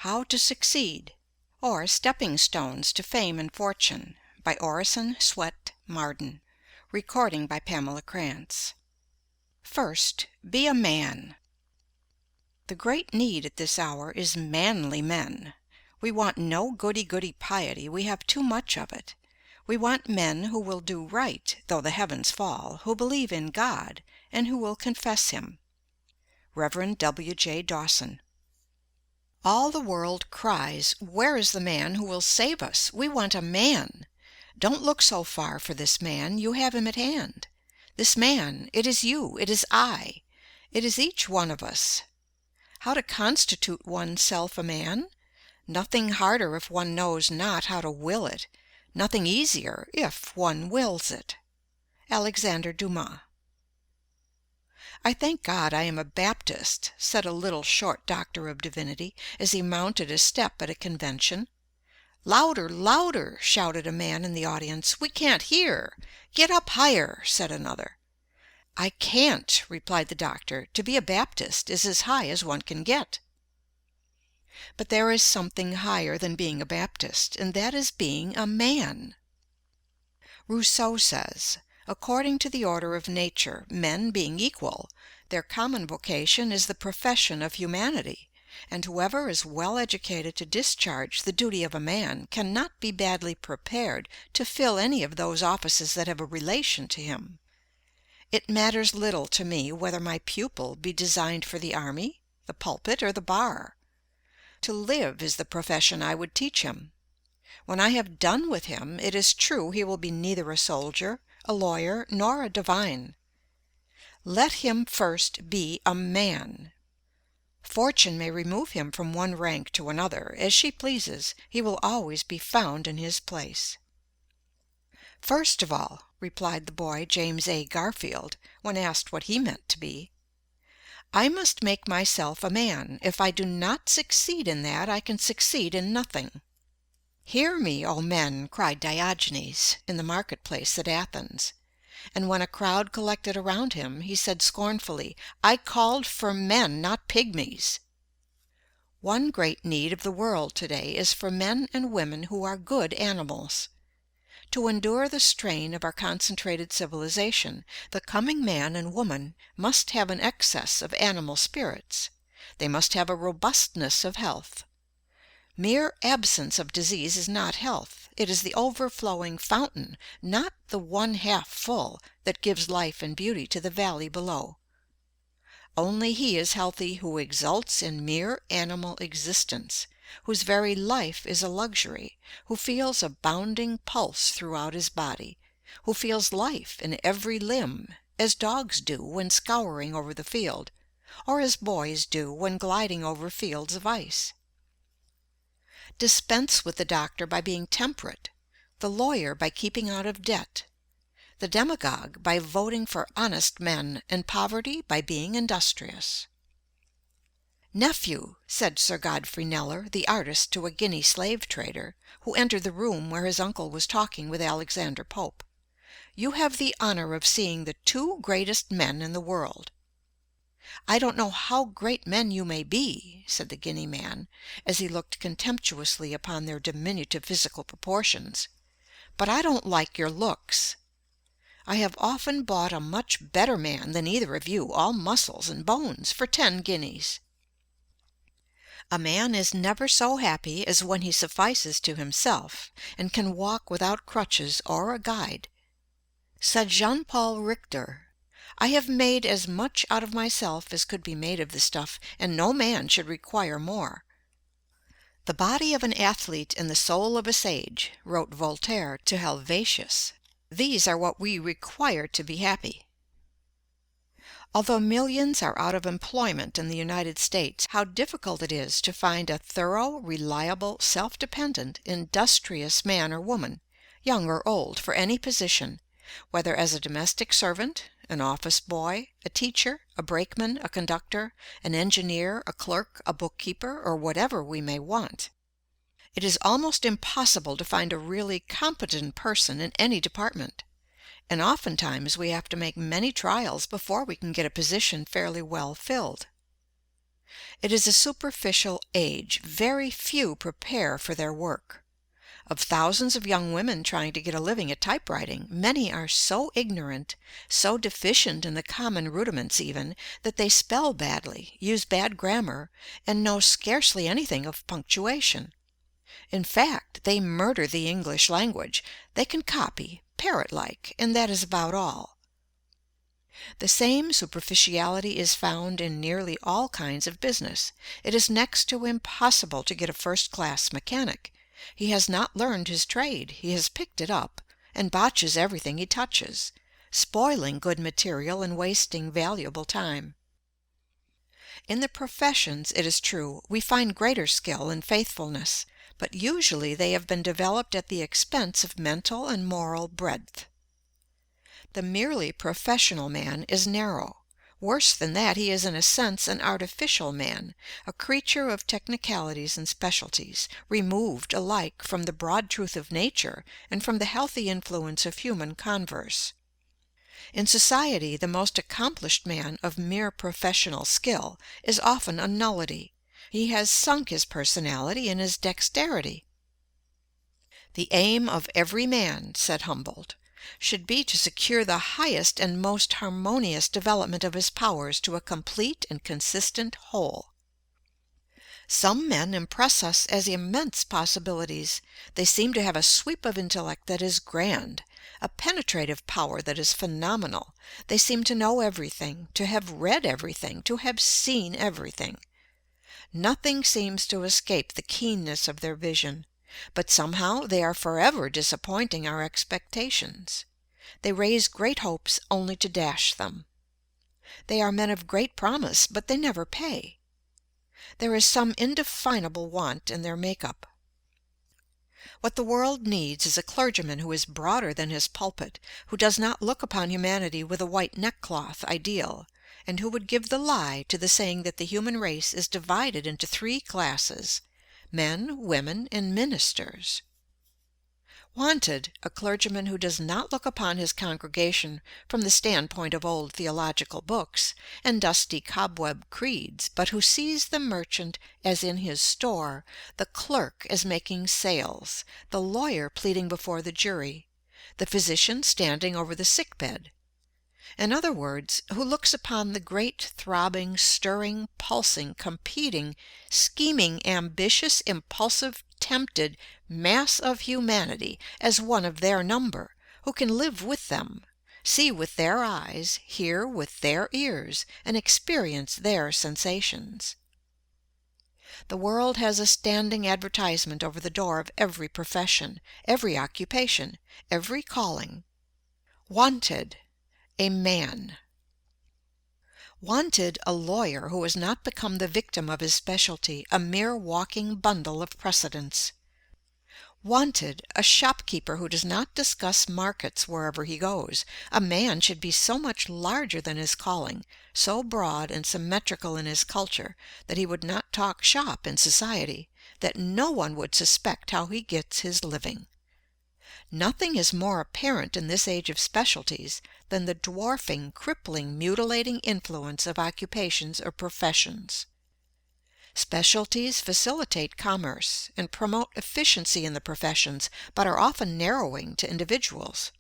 How to Succeed, or Stepping Stones to Fame and Fortune, by Orison Swett Marden. Recording by Pamela Krantz. First, be a man. The great need at this hour is manly men. We want no goody-goody piety, we have too much of it. We want men who will do right, though the heavens fall, who believe in God, and who will confess Him. Rev. W.J. Dawson. All the world cries, "Where is the man who will save us? We want a man." Don't look so far for this man, you have him at hand. This man, it is you, it is I, it is each one of us. How to constitute oneself a man? Nothing harder if one knows not how to will it, nothing easier if one wills it. Alexander Dumas. "I thank God I am a Baptist," said a little short doctor of divinity, as he mounted a step at a convention. "Louder, louder!" shouted a man in the audience. "We can't hear." "Get up higher," said another. "I can't," replied the doctor. "To be a Baptist is as high as one can get." But there is something higher than being a Baptist, and that is being a man. Rousseau says, "According to the order of nature, men being equal, their common vocation is the profession of humanity, and whoever is well educated to discharge the duty of a man cannot be badly prepared to fill any of those offices that have a relation to him. It matters little to me whether my pupil be designed for the army, the pulpit, or the bar. To live is the profession I would teach him. When I have done with him, it is true he will be neither a soldier, a lawyer, nor a divine. Let him first be a man. Fortune may remove him from one rank to another, as she pleases, he will always be found in his place." "First of all," replied the boy James A. Garfield, when asked what he meant to be, "I must make myself a man. If I do not succeed in that, I can succeed in nothing." "Hear me, O men!" cried Diogenes in the marketplace at Athens. And when a crowd collected around him, he said scornfully, "I called for men, not pygmies." One great need of the world today is for men and women who are good animals. To endure the strain of our concentrated civilization, the coming man and woman must have an excess of animal spirits. They must have a robustness of health. Mere absence of disease is not health. It is the overflowing fountain, not the one half full, that gives life and beauty to the valley below. Only he is healthy who exults in mere animal existence, whose very life is a luxury, who feels a bounding pulse throughout his body, who feels life in every limb, as dogs do when scouring over the field, or as boys do when gliding over fields of ice. Dispense with the doctor by being temperate, the lawyer by keeping out of debt, the demagogue by voting for honest men, and poverty by being industrious. "Nephew," said Sir Godfrey Kneller, the artist, to a Guinea slave trader, who entered the room where his uncle was talking with Alexander Pope, "you have the honor of seeing the two greatest men in the world." "I don't know how great men you may be," said the Guinea man, as he looked contemptuously upon their diminutive physical proportions, "but I don't like your looks. I have often bought a much better man than either of you, all muscles and bones, for 10 guineas. A man is never so happy as when he suffices to himself, and can walk without crutches or a guide. Said Jean Paul Richter, "I have made as much out of myself as could be made of the stuff, and no man should require more." "The body of an athlete and the soul of a sage," wrote Voltaire to Helvetius. "These are what we require to be happy." Although millions are out of employment in the United States, how difficult it is to find a thorough, reliable, self-dependent, industrious man or woman, young or old, for any position, whether as a domestic servant, an office boy, a teacher, a brakeman, a conductor, an engineer, a clerk, a bookkeeper, or whatever we may want. It is almost impossible to find a really competent person in any department, and oftentimes we have to make many trials before we can get a position fairly well filled. It is a superficial age. Very few prepare for their work. Of thousands of young women trying to get a living at typewriting, many are so ignorant, so deficient in the common rudiments even, that they spell badly, use bad grammar, and know scarcely anything of punctuation. In fact, they murder the English language. They can copy, parrot-like, and that is about all. The same superficiality is found in nearly all kinds of business. It is next to impossible to get a first-class mechanic. He has not learned his trade. He has picked it up, and botches everything he touches, spoiling good material and wasting valuable time. In the professions, it is true, we find greater skill and faithfulness, but usually they have been developed at the expense of mental and moral breadth. The merely professional man is narrow. Worse than that, he is in a sense an artificial man, a creature of technicalities and specialties, removed alike from the broad truth of nature and from the healthy influence of human converse. In society, the most accomplished man of mere professional skill is often a nullity. He has sunk his personality in his dexterity. "The aim of every man," said Humboldt, "should be to secure the highest and most harmonious development of his powers to a complete and consistent whole." Some men impress us as immense possibilities. They seem to have a sweep of intellect that is grand, a penetrative power that is phenomenal. They seem to know everything, to have read everything, to have seen everything. Nothing seems to escape the keenness of their vision, but somehow they are forever disappointing our expectations. They raise great hopes only to dash them. They are men of great promise, but they never pay. There is some indefinable want in their make-up. What the world needs is a clergyman who is broader than his pulpit, who does not look upon humanity with a white neckcloth ideal, and who would give the lie to the saying that the human race is divided into three classes: men, women, and ministers. Wanted, a clergyman who does not look upon his congregation from the standpoint of old theological books and dusty cobweb creeds, but who sees the merchant as in his store, the clerk as making sales, the lawyer pleading before the jury, the physician standing over the sick bed. In other words, who looks upon the great, throbbing, stirring, pulsing, competing, scheming, ambitious, impulsive, tempted mass of humanity as one of their number, who can live with them, see with their eyes, hear with their ears, and experience their sensations. The world has a standing advertisement over the door of every profession, every occupation, every calling: "Wanted, a man." Wanted, a lawyer who has not become the victim of his specialty, a mere walking bundle of precedents. Wanted, a shopkeeper who does not discuss markets wherever he goes. A man should be so much larger than his calling, so broad and symmetrical in his culture, that he would not talk shop in society, that no one would suspect how he gets his living. Nothing is more apparent in this age of specialties than the dwarfing, crippling, mutilating influence of occupations or professions. Specialties facilitate commerce and promote efficiency in the professions, but are often narrowing to individuals.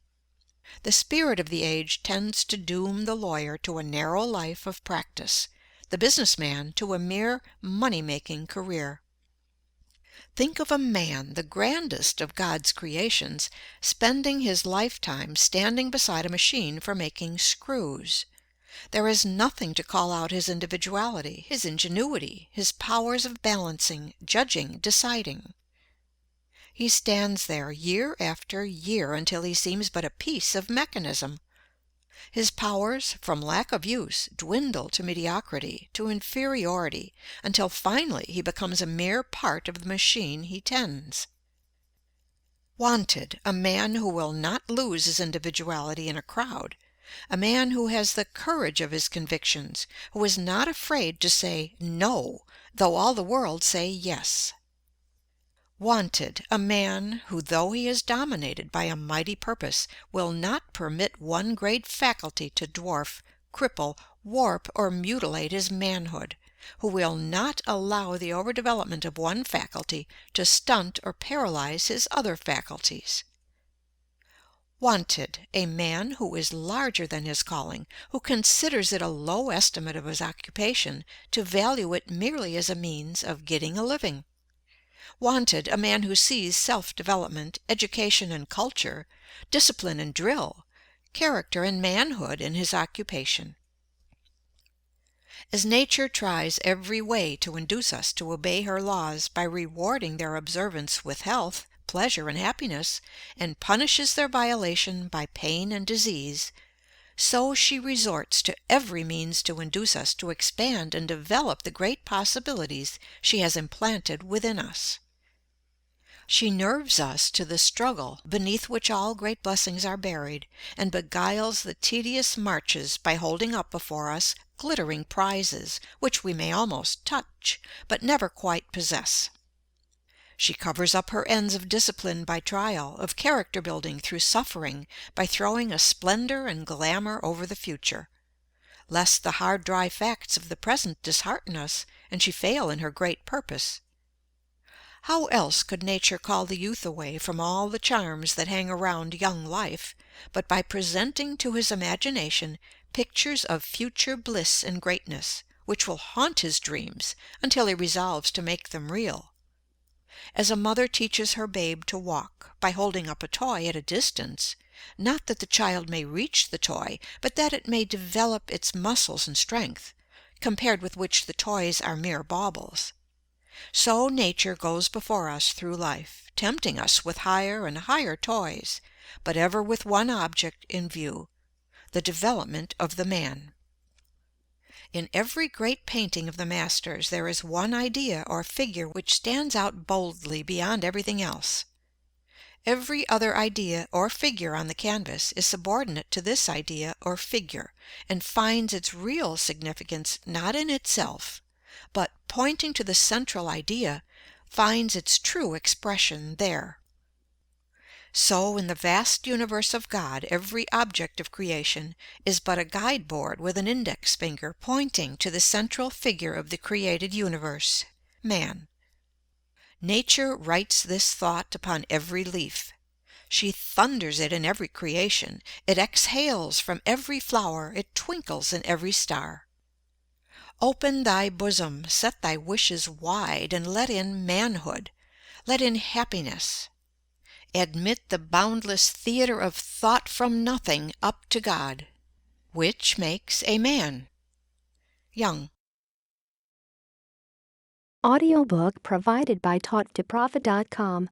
The spirit of the age tends to doom the lawyer to a narrow life of practice, the businessman to a mere money-making career. Think of a man, the grandest of God's creations, spending his lifetime standing beside a machine for making screws. There is nothing to call out his individuality, his ingenuity, his powers of balancing, judging, deciding. He stands there year after year until he seems but a piece of mechanism. His powers, from lack of use, dwindle to mediocrity, to inferiority, until finally he becomes a mere part of the machine he tends. Wanted, a man who will not lose his individuality in a crowd, a man who has the courage of his convictions, who is not afraid to say "no," though all the world say "yes." Wanted, a man who, though he is dominated by a mighty purpose, will not permit one great faculty to dwarf, cripple, warp, or mutilate his manhood, who will not allow the overdevelopment of one faculty to stunt or paralyze his other faculties. Wanted, a man who is larger than his calling, who considers it a low estimate of his occupation to value it merely as a means of getting a living. Wanted, a man who sees self-development, education and culture, discipline and drill, character and manhood in his occupation. As nature tries every way to induce us to obey her laws by rewarding their observance with health, pleasure and happiness, and punishes their violation by pain and disease, so she resorts to every means to induce us to expand and develop the great possibilities she has implanted within us. She nerves us to the struggle beneath which all great blessings are buried, and beguiles the tedious marches by holding up before us glittering prizes which we may almost touch, but never quite possess. She covers up her ends of discipline by trial, of character building through suffering, by throwing a splendor and glamour over the future, lest the hard dry facts of the present dishearten us and she fail in her great purpose. How else could nature call the youth away from all the charms that hang around young life, but by presenting to his imagination pictures of future bliss and greatness, which will haunt his dreams until he resolves to make them real? As a mother teaches her babe to walk by holding up a toy at a distance, not that the child may reach the toy, but that it may develop its muscles and strength, compared with which the toys are mere baubles. So nature goes before us through life, tempting us with higher and higher toys, but ever with one object in view, the development of the man. In every great painting of the masters there is one idea or figure which stands out boldly beyond everything else. Every other idea or figure on the canvas is subordinate to this idea or figure, and finds its real significance not in itself, but, pointing to the central idea, finds its true expression there. So in the vast universe of God every object of creation is but a guide board with an index finger pointing to the central figure of the created universe, man. Nature writes this thought upon every leaf. She thunders it in every creation. It exhales from every flower. It twinkles in every star. Open thy bosom, set thy wishes wide, and let in manhood, let in happiness. Admit the boundless theater of thought from nothing up to God, which makes a man. Young. Audiobook provided by TaughtToProfit.com.